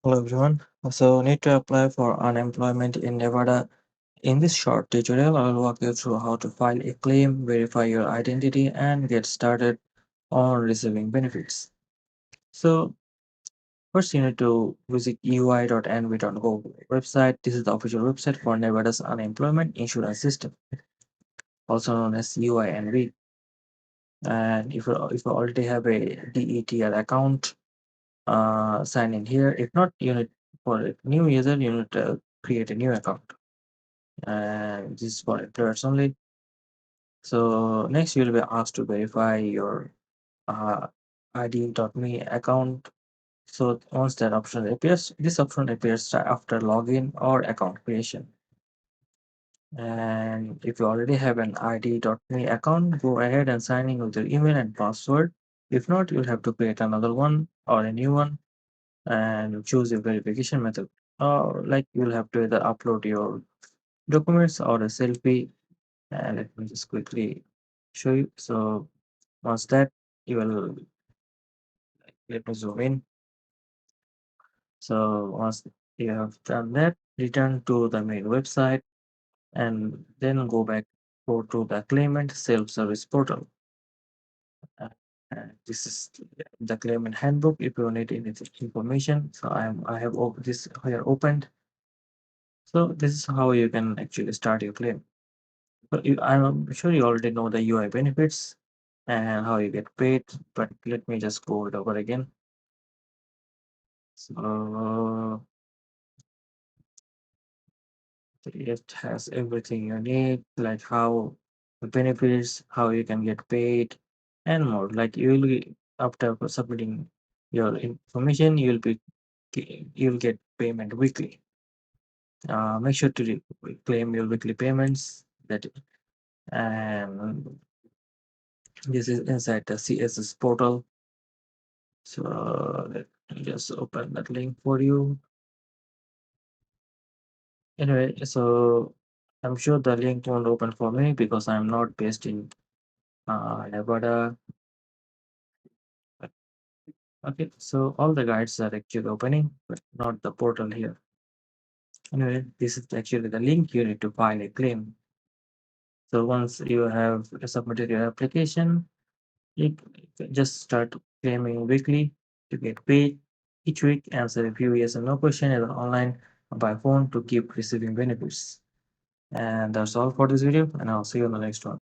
Hello everyone. So need to apply for unemployment in Nevada. In this short tutorial, I will walk you through how to file a claim, verify your identity, and get started on receiving benefits. So first you need to visit ui.nv.gov website. This is the official website for Nevada's unemployment insurance system, also known as UINV. And if you already have a DETR account, sign in here. If not, you need for a new user, you need to create a new account. And this is for employers only. So next you will be asked to verify your uh, ID.me account. So once that option appears, this option appears after login or account creation. And if you already have an ID.me account, go ahead and sign in with your email and password. If not, you'll have to create another one or a new one and choose a verification method. Like you'll have to either upload your documents or a selfie. And let me just quickly show you. So once that you will let me zoom in. So once you have done that, return to the main website and then go to the claimant self-service portal. Uh, this is the claimant handbook if you need any information. So I have this here opened. So this is how you can actually start your claim. So I'm sure you already know the UI benefits and how you get paid, but let me just go it over again. So it has everything you need, like how the benefits, how you can get paid, and more. Like after submitting your information, you'll get payment weekly. Make sure to claim your weekly payments. That and this is inside the CSS portal. So let me just open that link for you. Anyway, so I'm sure the link won't open for me because I'm not based in Nevada. Okay, so all the guides are actually opening, but not the portal here. Anyway, this is actually the link you need to file a claim. So once you have submitted your application, you just start claiming weekly to get paid each week. Answer a few yes and no question either online or by phone to keep receiving benefits. And that's all for this video, and I'll see you on the next one.